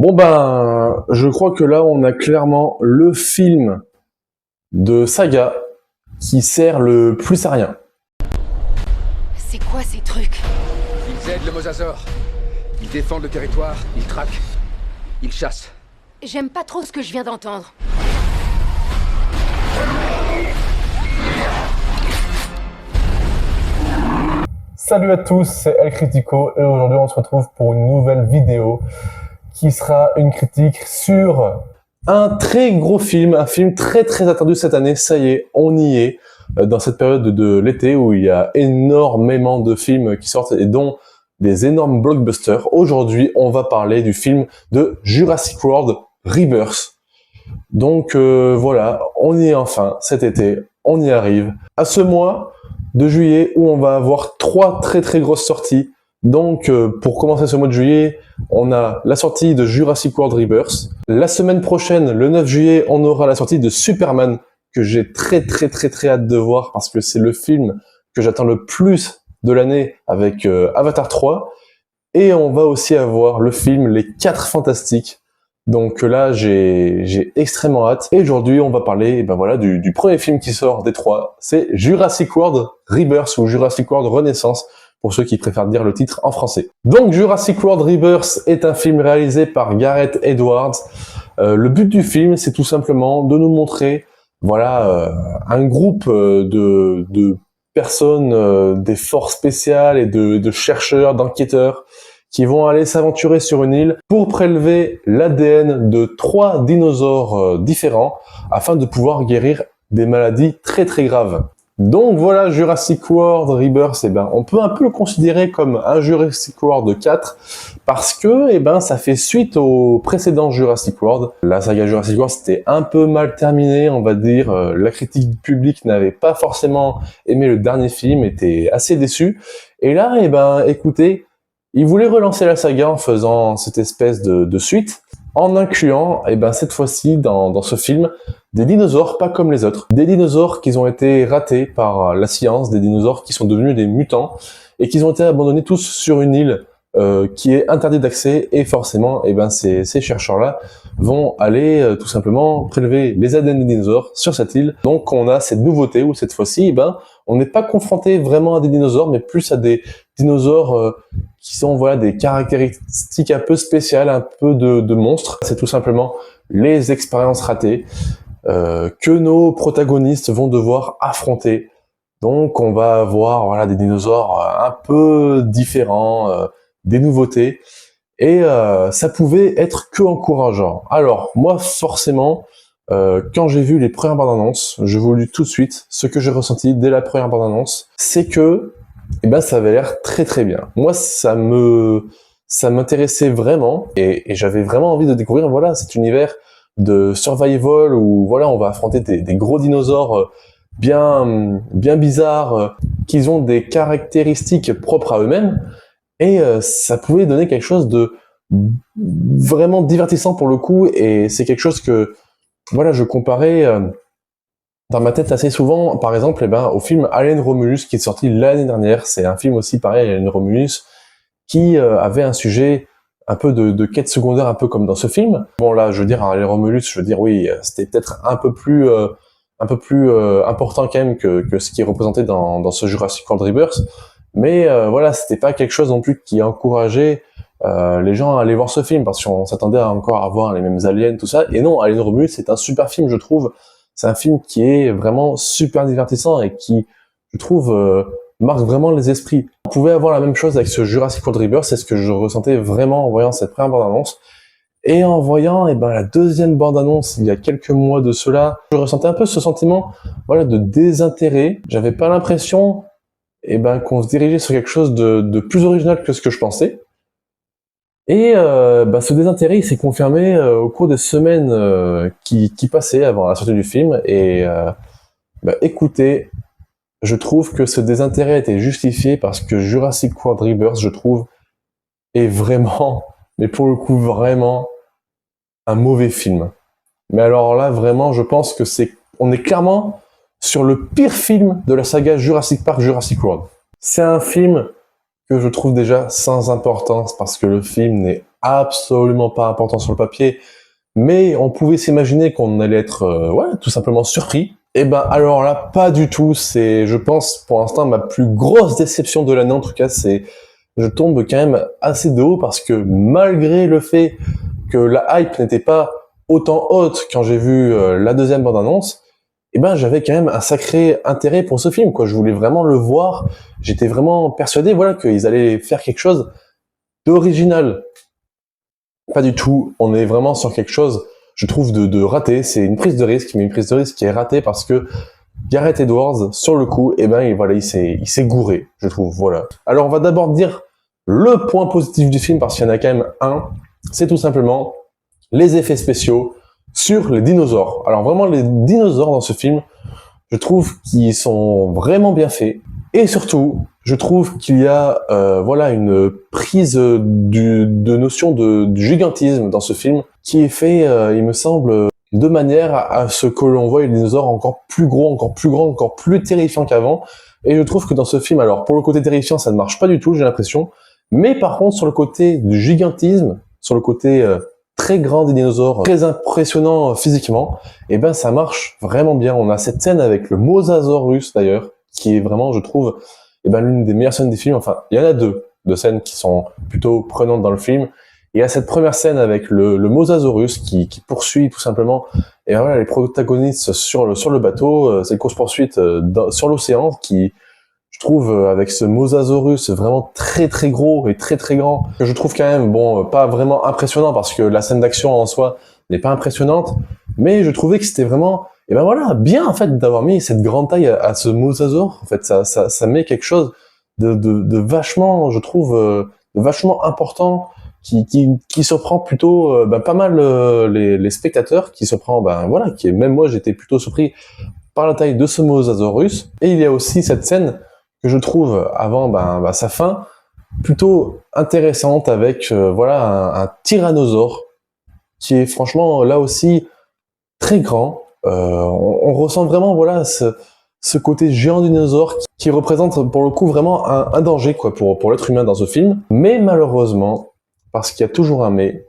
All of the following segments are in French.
Bon ben, je crois que là on a clairement le film de saga qui sert le plus à rien. C'est quoi ces trucs? Ils aident le mosasaure. Ils défendent le territoire, ils traquent, ils chassent. J'aime pas trop ce que je viens d'entendre. Salut à tous, c'est El Critico et aujourd'hui on se retrouve pour une nouvelle vidéo qui sera une critique sur Un très gros film, un film très attendu cette année, ça y est, on y est, dans cette période de l'été où il y a énormément de films qui sortent et dont des énormes blockbusters. Aujourd'hui, on va parler du film de Jurassic World Rebirth. Donc voilà, on y est enfin cet été, on y arrive. À ce mois de juillet où on va avoir trois très grosses sorties. Donc pour commencer ce mois de juillet, on a la sortie de Jurassic World Rebirth. La semaine prochaine, le 9 juillet, on aura la sortie de Superman, que j'ai très hâte de voir parce que c'est le film que j'attends le plus de l'année avec Avatar 3. Et on va aussi avoir le film Les 4 Fantastiques. Donc là, j'ai extrêmement hâte. Et aujourd'hui, on va parler voilà, du premier film qui sort des trois. C'est Jurassic World Rebirth ou Jurassic World Renaissance, pour ceux qui préfèrent dire le titre en français. Donc Jurassic World Rebirth est un film réalisé par Gareth Edwards. Le but du film, c'est tout simplement de nous montrer un groupe de personnes, des forces spéciales et de chercheurs, d'enquêteurs, qui vont aller s'aventurer sur une île pour prélever l'ADN de 3 dinosaures différents afin de pouvoir guérir des maladies très graves. Donc voilà, Jurassic World Rebirth, on peut un peu le considérer comme un Jurassic World 4 parce que ça fait suite au précédent Jurassic World. La saga Jurassic World c'était un peu mal terminé, on va dire. La critique publique n'avait pas forcément aimé le dernier film, était assez déçu. Et là, écoutez, ils voulaient relancer la saga en faisant cette espèce de suite, en incluant, cette fois-ci, dans ce film, des dinosaures pas comme les autres. Des dinosaures qui ont été ratés par la science, des dinosaures qui sont devenus des mutants, et qui ont été abandonnés tous sur une île qui est interdite d'accès, et forcément, ces chercheurs-là vont aller tout simplement prélever les ADN des dinosaures sur cette île. Donc on a cette nouveauté où cette fois-ci, on n'est pas confronté vraiment à des dinosaures, mais plus à des dinosaures qui sont des caractéristiques un peu spéciales, un peu de monstres. C'est tout simplement les expériences ratées que nos protagonistes vont devoir affronter. Donc on va avoir des dinosaures un peu différents, des nouveautés, et ça pouvait être que encourageant. Alors moi forcément, quand j'ai vu les premières bandes annonces, je vous le dis tout de suite, ce que j'ai ressenti dès la première bande annonce, c'est que ça avait l'air très bien. Moi ça m'intéressait vraiment, et j'avais vraiment envie de découvrir cet univers de survival où on va affronter des gros dinosaures bien bizarres, qui ont des caractéristiques propres à eux-mêmes, et ça pouvait donner quelque chose de vraiment divertissant pour le coup. Et c'est quelque chose que je comparais dans ma tête assez souvent, par exemple, au film Alien Romulus qui est sorti l'année dernière. C'est un film aussi pareil, Alien Romulus, qui avait un sujet un peu de quête secondaire, un peu comme dans ce film. Bon là, je veux dire, Alien Romulus, oui, c'était peut-être un peu plus important quand même que ce qui est représenté dans ce Jurassic World Rebirth. Mais c'était pas quelque chose non plus qui encourageait les gens à aller voir ce film, parce qu'on s'attendait encore à voir les mêmes aliens, tout ça. Et non, Alien Romulus, c'est un super film, je trouve. C'est un film qui est vraiment super divertissant et qui, je trouve, marque vraiment les esprits. On pouvait avoir la même chose avec ce Jurassic World Rebirth, c'est ce que je ressentais vraiment en voyant cette première bande-annonce. Et en voyant la deuxième bande-annonce, il y a quelques mois de cela, je ressentais un peu ce sentiment de désintérêt. J'avais pas l'impression qu'on se dirigeait sur quelque chose de plus original que ce que je pensais. Et ce désintérêt il s'est confirmé au cours des semaines qui passaient avant la sortie du film. Et écoutez, je trouve que ce désintérêt était justifié parce que Jurassic World Rebirth, je trouve, est vraiment, mais pour le coup vraiment, un mauvais film. Mais alors là, vraiment, je pense que on est clairement sur le pire film de la saga Jurassic Park, Jurassic World. C'est un film que je trouve déjà sans importance parce que le film n'est absolument pas important sur le papier, mais on pouvait s'imaginer qu'on allait être, tout simplement surpris. Et ben alors là, pas du tout. C'est, je pense, pour l'instant, ma plus grosse déception de l'année, en tout cas, c'est, je tombe quand même assez de haut parce que malgré le fait que la hype n'était pas autant haute quand j'ai vu la deuxième bande-annonce, eh ben j'avais quand même un sacré intérêt pour ce film, quoi. Je voulais vraiment le voir. J'étais vraiment persuadé, voilà, qu'ils allaient faire quelque chose d'original. Pas du tout. On est vraiment sur quelque chose, je trouve, de raté. C'est une prise de risque, mais une prise de risque qui est ratée parce que Gareth Edwards, sur le coup, eh ben, voilà, il s'est gouré, je trouve, voilà. Alors, on va d'abord dire le point positif du film, parce qu'il y en a quand même un. C'est tout simplement les effets spéciaux sur les dinosaures. Alors, vraiment, les dinosaures dans ce film, je trouve qu'ils sont vraiment bien faits. Et surtout, je trouve qu'il y a, une prise de notion du gigantisme dans ce film, qui est fait, il me semble, de manière à ce que l'on voit les dinosaures encore plus gros, encore plus grands, encore plus terrifiants qu'avant. Et je trouve que dans ce film, alors pour le côté terrifiant, ça ne marche pas du tout, j'ai l'impression. Mais par contre, sur le côté du gigantisme, sur le côté très grand des dinosaures, très impressionnant physiquement, eh ben ça marche vraiment bien. On a cette scène avec le Mosasaurus d'ailleurs, qui est vraiment, je trouve, l'une des meilleures scènes des films. Enfin, il y en a deux scènes qui sont plutôt prenantes dans le film. Il y a cette première scène avec le Mosasaurus qui poursuit tout simplement, et voilà, les protagonistes sur le bateau. C'est une course-poursuite sur l'océan qui, je trouve, avec ce Mosasaurus vraiment très très gros et très très grand, que je trouve quand même, pas vraiment impressionnant parce que la scène d'action en soi n'est pas impressionnante, mais je trouvais que c'était vraiment, bien en fait d'avoir mis cette grande taille à ce mosasaure. En fait, ça met quelque chose de vachement, je trouve, de vachement important, qui surprend plutôt pas mal les spectateurs, qui surprend, qui même moi j'étais plutôt surpris par la taille de ce Mosasaurus. Et il y a aussi cette scène que je trouve avant sa fin plutôt intéressante avec un tyrannosaure qui est franchement là aussi très grand. On ressent vraiment ce côté géant dinosaure qui représente pour le coup vraiment un danger quoi pour l'être humain dans ce film. Mais malheureusement, parce qu'il y a toujours un mais,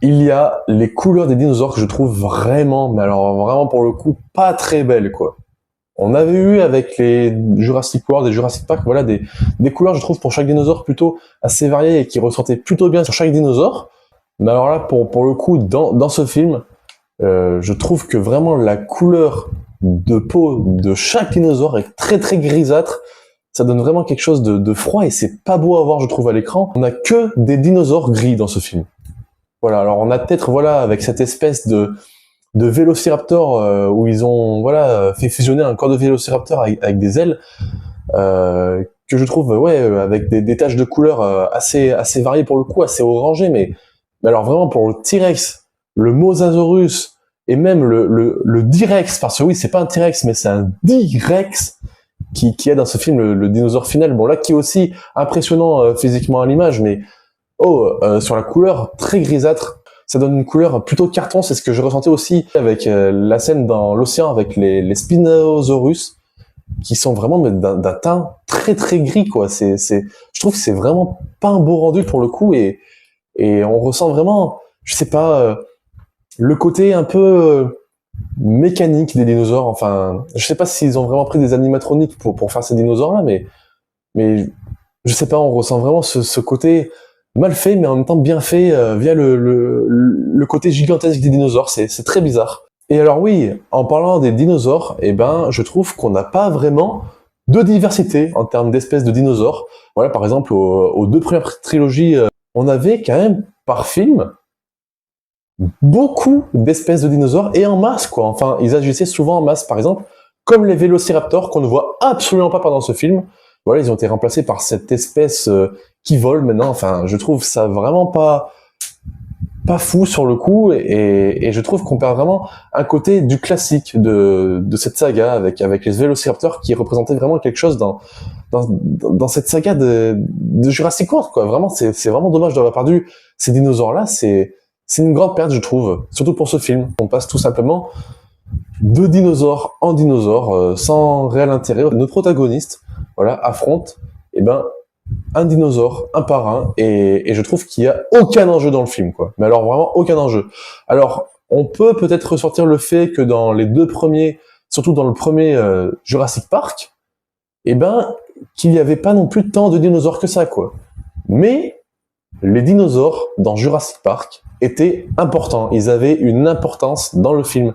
il y a les couleurs des dinosaures que je trouve vraiment, mais alors vraiment pour le coup, pas très belles quoi. On avait eu avec les Jurassic World et Jurassic Park, des couleurs, je trouve, pour chaque dinosaure plutôt assez variées et qui ressortaient plutôt bien sur chaque dinosaure. Mais alors là, pour le coup, dans ce film, je trouve que vraiment la couleur de peau de chaque dinosaure est très très grisâtre. Ça donne vraiment quelque chose de froid et c'est pas beau à voir, je trouve, à l'écran. On a que des dinosaures gris dans ce film. Voilà, alors on a peut-être, avec cette espèce de Vélociraptor où ils ont fait fusionner un corps de Vélociraptor avec des ailes que je trouve avec des taches de couleur assez variées pour le coup, assez orangées, mais alors vraiment pour le T-Rex, le Mosasaurus et même le D-Rex, parce que oui c'est pas un T-Rex mais c'est un D-Rex qui est dans ce film le dinosaure final, là qui est aussi impressionnant physiquement à l'image, mais sur la couleur très grisâtre. Ça donne une couleur plutôt carton, c'est ce que je ressentais aussi avec la scène dans l'océan avec les Spinosaurus, qui sont vraiment d'un teint très très gris quoi. Je trouve que c'est vraiment pas un beau rendu pour le coup et on ressent vraiment, je sais pas, le côté un peu mécanique des dinosaures. Enfin, je sais pas s'ils ont vraiment pris des animatroniques pour faire ces dinosaures là, mais je sais pas, on ressent vraiment ce côté mal fait, mais en même temps bien fait via le côté gigantesque des dinosaures. C'est très bizarre. Et alors oui, en parlant des dinosaures, je trouve qu'on n'a pas vraiment de diversité en termes d'espèces de dinosaures. Voilà, par exemple, aux deux premières trilogies, on avait quand même par film beaucoup d'espèces de dinosaures et en masse quoi. Enfin, ils agissaient souvent en masse, par exemple, comme les Vélociraptors qu'on ne voit absolument pas pendant ce film. Voilà, ils ont été remplacés par cette espèce qui vole maintenant. Enfin, je trouve ça vraiment pas fou sur le coup, et je trouve qu'on perd vraiment un côté du classique de cette saga avec les Vélociraptors qui représentaient vraiment quelque chose dans cette saga de Jurassic World quoi. Vraiment, c'est vraiment dommage d'avoir perdu ces dinosaures là. C'est une grande perte, je trouve, surtout pour ce film. On passe tout simplement de dinosaures en dinosaures sans réel intérêt. Nos protagonistes affrontent un dinosaure, un par un, et je trouve qu'il y a aucun enjeu dans le film, quoi. Mais alors vraiment aucun enjeu. Alors, on peut peut-être ressortir le fait que dans les deux premiers, surtout dans le premier Jurassic Park, eh ben, qu'il n'y avait pas non plus tant de dinosaures que ça, quoi. Mais les dinosaures dans Jurassic Park étaient importants. Ils avaient une importance dans le film.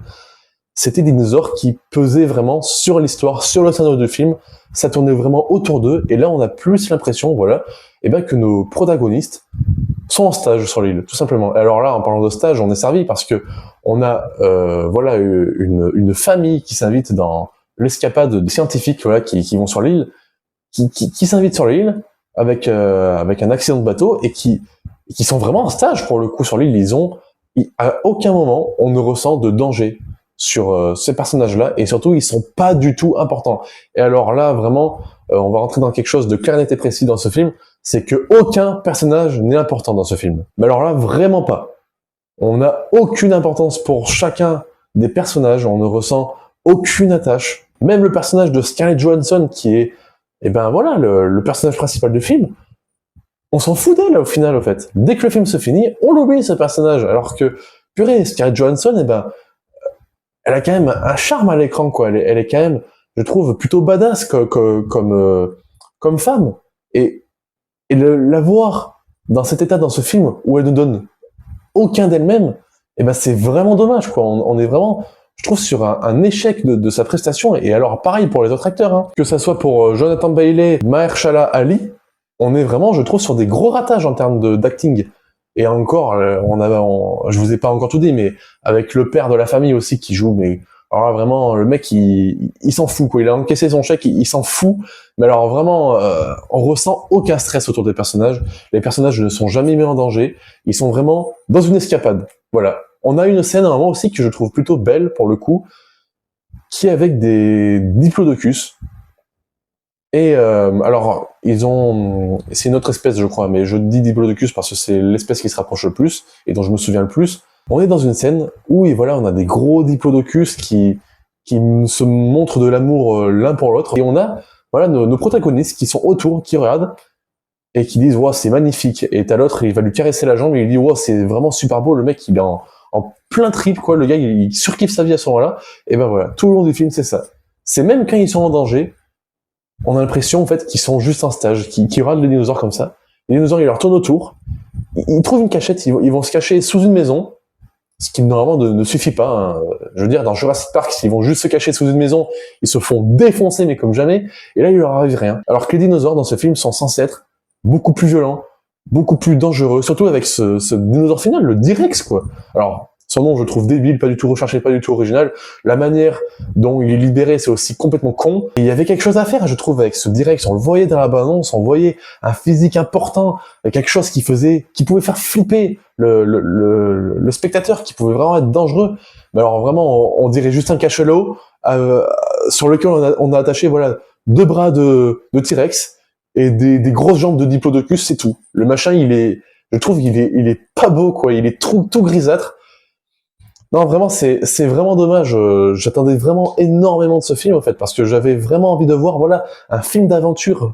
C'était des dinosaures qui pesaient vraiment sur l'histoire, sur le scénario du film. Ça tournait vraiment autour d'eux. Et là, on a plus l'impression, voilà, eh ben, que nos protagonistes sont en stage sur l'île, tout simplement. Et alors là, en parlant de stage, on est servi parce que on a, voilà, une famille qui s'invite dans l'escapade de scientifiques, voilà, qui vont sur l'île, qui s'invitent sur l'île avec un accident de bateau et qui sont vraiment en stage pour le coup sur l'île. À aucun moment on ne ressent de danger sur ces personnages-là, et surtout ils sont pas du tout importants. Et alors là vraiment, on va rentrer dans quelque chose de clair, net et précis dans ce film, c'est que aucun personnage n'est important dans ce film. Mais alors là vraiment pas. On n'a aucune importance pour chacun des personnages, on ne ressent aucune attache. Même le personnage de Scarlett Johansson qui est, eh ben voilà, le personnage principal du film, on s'en fout d'elle au final, au fait. Dès que le film se finit, on l'oublie ce personnage. Alors que, purée, Scarlett Johansson, eh ben, elle a quand même un charme à l'écran, quoi. Elle est quand même, je trouve, plutôt badass comme femme. Et la voir dans cet état, dans ce film, où elle ne donne aucun d'elle-même, eh ben, c'est vraiment dommage, quoi. On est vraiment, je trouve, sur un échec de sa prestation. Et alors, pareil pour les autres acteurs, hein. Que ça soit pour Jonathan Bailey, Mahershala Ali, on est vraiment, je trouve, sur des gros ratages en termes d'acting. Et encore, je vous ai pas encore tout dit, mais avec le père de la famille aussi qui joue, mais alors là, vraiment, le mec, il s'en fout, quoi. Il a encaissé son chèque, il s'en fout. Mais alors vraiment, on ressent aucun stress autour des personnages. Les personnages ne sont jamais mis en danger. Ils sont vraiment dans une escapade. Voilà. On a une scène à un moment aussi que je trouve plutôt belle, pour le coup, qui est avec des diplodocus. Et alors, c'est une autre espèce, je crois, mais je dis diplodocus parce que c'est l'espèce qui se rapproche le plus et dont je me souviens le plus. On est dans une scène où, et voilà, on a des gros diplodocus qui se montrent de l'amour l'un pour l'autre, et on a, voilà, nos protagonistes qui sont autour, qui regardent et qui disent, wow, c'est magnifique. Et t'as l'autre, il va lui caresser la jambe et il dit, wow, c'est vraiment super beau. Le mec, il est en plein trip, quoi. Le gars, il surkiffe sa vie à ce moment-là. Et ben voilà, tout le long du film, c'est ça. C'est même quand ils sont en danger, on a l'impression en fait qu'ils sont juste en stage, qu'ils regardent les dinosaures comme ça. Les dinosaures, ils leur tournent autour, ils trouvent une cachette, ils vont se cacher sous une maison, ce qui normalement ne suffit pas. Hein. Je veux dire, dans Jurassic Park, s'ils vont juste se cacher sous une maison, ils se font défoncer, mais comme jamais, et là, il leur arrive rien. Alors que les dinosaures dans ce film sont censés être beaucoup plus violents, beaucoup plus dangereux, surtout avec ce dinosaure final, le T-Rex, quoi. Alors, son nom, je le trouve débile, pas du tout recherché, pas du tout original. La manière dont il est libéré, c'est aussi complètement con. Et il y avait quelque chose à faire, je trouve, avec ce T-Rex. On le voyait dans la bande-annonce, on voyait un physique important, quelque chose qui pouvait faire flipper le spectateur, qui pouvait vraiment être dangereux. Mais alors vraiment, on dirait juste un cachalot sur lequel on a attaché, voilà, 2 bras de T-Rex et des grosses jambes de Diplodocus, c'est tout. Le machin, je trouve qu'il est pas beau, quoi. Il est tout grisâtre. Non, vraiment, c'est vraiment dommage. J'attendais vraiment énormément de ce film, en fait, parce que j'avais vraiment envie de voir, voilà, un film d'aventure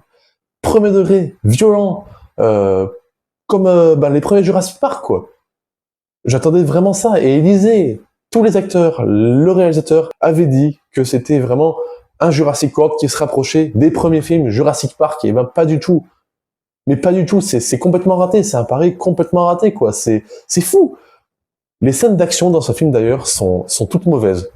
premier degré, violent, comme les premiers Jurassic Park, quoi. J'attendais vraiment ça. Et Élisée, tous les acteurs, le réalisateur, avaient dit que c'était vraiment un Jurassic World qui se rapprochait des premiers films Jurassic Park. Et ben, pas du tout. Mais pas du tout. C'est complètement raté. C'est un pari complètement raté, quoi. C'est fou. Les scènes d'action dans ce film, d'ailleurs, sont toutes mauvaises.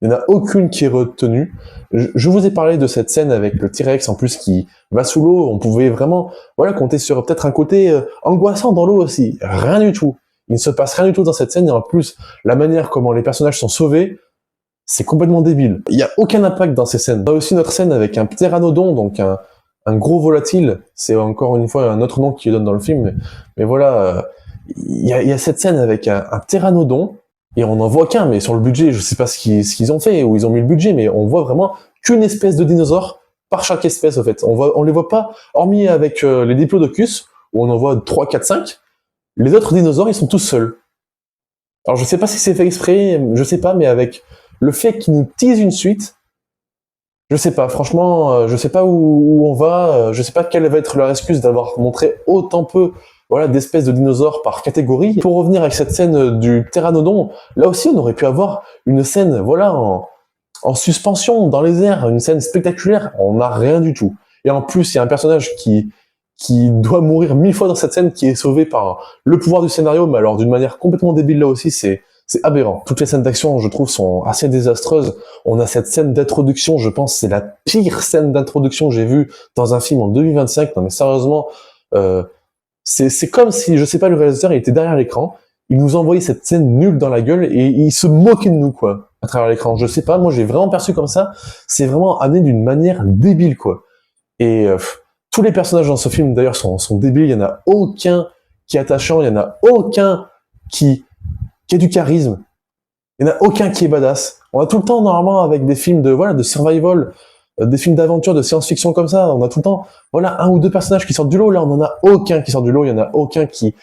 Il n'y en a aucune qui est retenue. Je vous ai parlé de cette scène avec le T-Rex, en plus, qui va sous l'eau. On pouvait vraiment, voilà, compter sur peut-être un côté angoissant dans l'eau aussi. Rien du tout. Il ne se passe rien du tout dans cette scène. Et en plus, la manière comment les personnages sont sauvés, c'est complètement débile. Il n'y a aucun impact dans ces scènes. On a aussi notre scène avec un ptéranodon, donc un gros volatile. C'est encore une fois un autre nom qui est donne dans le film. Mais voilà... Il y a cette scène avec un ptéranodon, et on n'en voit qu'un, mais sur le budget, je sais pas ce qu'ils ont fait, où ils ont mis le budget, mais on voit vraiment qu'une espèce de dinosaure par chaque espèce, en fait. On les voit pas, hormis avec les Diplodocus, où on en voit 3, 4, 5, les autres dinosaures, ils sont tous seuls. Alors je sais pas si c'est fait exprès, je sais pas, mais avec le fait qu'ils nous teasent une suite, Je sais pas, franchement, je sais pas où on va, je sais pas quelle va être leur excuse d'avoir montré autant peu, voilà, d'espèces de dinosaures par catégorie. Pour revenir avec cette scène du pteranodon, là aussi on aurait pu avoir une scène, voilà, en suspension, dans les airs, une scène spectaculaire, on n'a rien du tout. Et en plus, il y a un personnage qui doit mourir 1000 fois dans cette scène, qui est sauvé par le pouvoir du scénario, mais alors d'une manière complètement débile là aussi, c'est aberrant. Toutes les scènes d'action, je trouve, sont assez désastreuses. On a cette scène d'introduction, je pense, c'est la pire scène d'introduction que j'ai vue dans un film en 2025. Non mais sérieusement, c'est comme si, je sais pas, le réalisateur, il était derrière l'écran, il nous envoyait cette scène nulle dans la gueule et il se moquait de nous, quoi, à travers l'écran. Je sais pas, moi j'ai vraiment perçu comme ça, c'est vraiment amené d'une manière débile, quoi. Et tous les personnages dans ce film, d'ailleurs, sont débiles, il y en a aucun qui est attachant, il y en a aucun qui a du charisme, il y en a aucun qui est badass. On a tout le temps, normalement, avec des films de survival, des films d'aventure, de science-fiction comme ça, on a tout le temps, voilà, un ou deux personnages qui sortent du lot. Là, on en a aucun qui sort du lot, il y en a aucun qui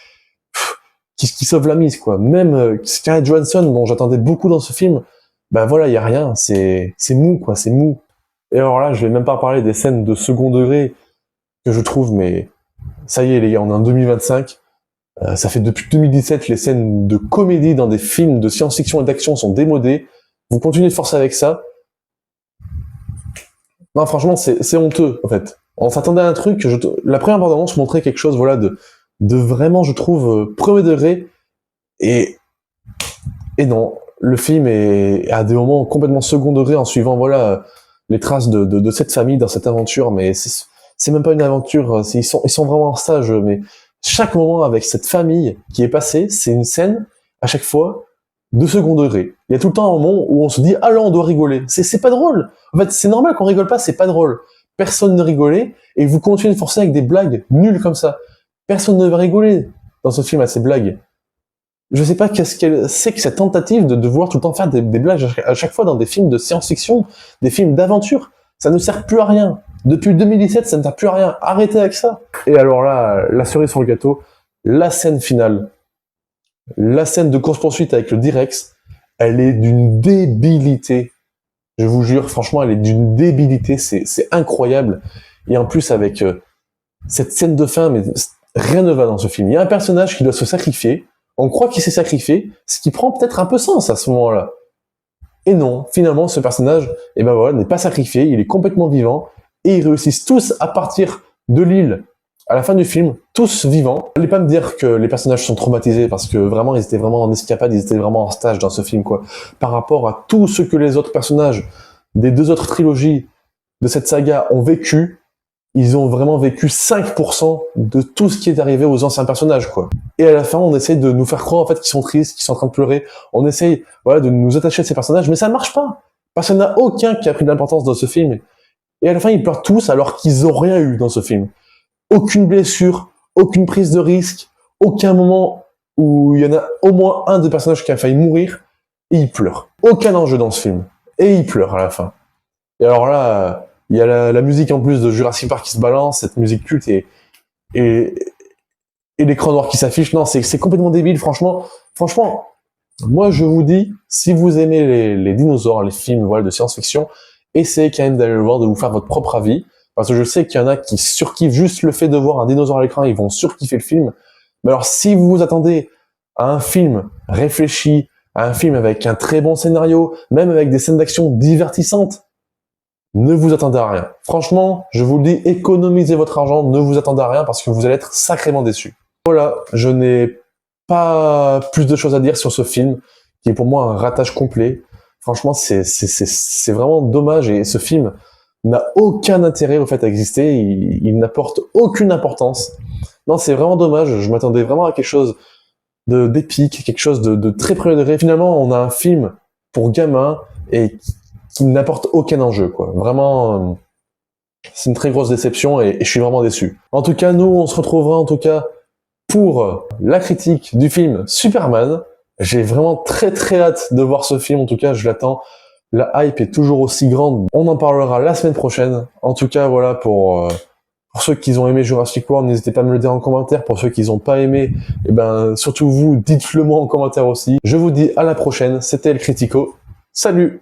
sauve la mise, quoi. Même Scarlett Johansson, dont j'attendais beaucoup dans ce film, ben voilà, il y a rien, c'est mou, quoi, c'est mou. Et alors là, je vais même pas parler des scènes de second degré que je trouve, mais ça y est, les gars, on est en 2025. Ça fait depuis 2017, les scènes de comédie dans des films de science-fiction et d'action sont démodées. Vous continuez de forcer avec ça. Non, franchement, c'est honteux, en fait. On s'attendait à un truc, la première bande-annonce montrait quelque chose, voilà, de vraiment, je trouve, premier degré. Et non, le film est à des moments complètement second degré en suivant, voilà, les traces de cette famille dans cette aventure, mais c'est même pas une aventure, ils sont vraiment en stage, mais chaque moment avec cette famille qui est passée, c'est une scène, à chaque fois, de second degré. Il y a tout le temps un moment où on se dit « Ah là, on doit rigoler ». C'est pas drôle. En fait, c'est normal qu'on rigole pas, c'est pas drôle. Personne ne rigolait, et vous continuez de forcer avec des blagues nulles comme ça. Personne ne va rigoler dans ce film à ces blagues. Je sais pas qu'est-ce qu'elle c'est que cette tentative de vouloir tout le temps faire des blagues à chaque fois dans des films de science-fiction, des films d'aventure. Ça ne sert plus à rien. Depuis 2017, ça ne sert plus à rien. Arrêtez avec ça. Et alors là, la cerise sur le gâteau, la scène finale. La scène de course-poursuite avec le Direx, elle est d'une débilité. Je vous jure, franchement, elle est d'une débilité. C'est incroyable. Et en plus, avec cette scène de fin, mais rien ne va dans ce film. Il y a un personnage qui doit se sacrifier. On croit qu'il s'est sacrifié, ce qui prend peut-être un peu sens à ce moment-là. Et non, finalement, ce personnage, eh ben voilà, n'est pas sacrifié, il est complètement vivant, et ils réussissent tous à partir de l'île à la fin du film, tous vivants. N'allez pas me dire que les personnages sont traumatisés, parce que vraiment, ils étaient vraiment en escapade, ils étaient vraiment en stage dans ce film, quoi. Par rapport à tout ce que les autres personnages des deux autres trilogies de cette saga ont vécu, ils ont vraiment vécu 5% de tout ce qui est arrivé aux anciens personnages, quoi. Et à la fin, on essaye de nous faire croire, en fait, qu'ils sont tristes, qu'ils sont en train de pleurer. On essaye, voilà, de nous attacher à ces personnages, mais ça ne marche pas. Parce qu'il n'y en a aucun qui a pris de l'importance dans ce film. Et à la fin, ils pleurent tous alors qu'ils ont rien eu dans ce film. Aucune blessure, aucune prise de risque, aucun moment où il y en a au moins un des personnages qui a failli mourir, et ils pleurent. Aucun enjeu dans ce film. Et ils pleurent à la fin. Et alors là, il y a la musique en plus de Jurassic Park qui se balance, cette musique culte, et l'écran noir qui s'affiche. Non, c'est complètement débile, franchement. Franchement, moi je vous dis, si vous aimez les dinosaures, les films, voilà, de science-fiction, essayez quand même d'aller le voir, de vous faire votre propre avis, parce que je sais qu'il y en a qui surkiffent juste le fait de voir un dinosaure à l'écran, ils vont surkiffer le film. Mais alors, si vous vous attendez à un film réfléchi, à un film avec un très bon scénario, même avec des scènes d'action divertissantes, ne vous attendez à rien. Franchement, je vous le dis, économisez votre argent, ne vous attendez à rien parce que vous allez être sacrément déçus. Voilà, je n'ai pas plus de choses à dire sur ce film, qui est pour moi un ratage complet. Franchement, c'est vraiment dommage, et ce film n'a aucun intérêt au fait à exister, il n'apporte aucune importance. Non, c'est vraiment dommage, je m'attendais vraiment à quelque chose d'épique, quelque chose de très premier degré. Finalement, on a un film pour gamins et qui n'apporte aucun enjeu, quoi. Vraiment, c'est une très grosse déception et je suis vraiment déçu. En tout cas, nous, on se retrouvera en tout cas pour la critique du film Superman. J'ai vraiment très très hâte de voir ce film, en tout cas, je l'attends. La hype est toujours aussi grande. On en parlera la semaine prochaine. En tout cas, voilà, pour ceux qui ont aimé Jurassic World, n'hésitez pas à me le dire en commentaire. Pour ceux qui n'ont pas aimé, eh ben, surtout vous, dites-le moi en commentaire aussi. Je vous dis à la prochaine. C'était El Critico. Salut!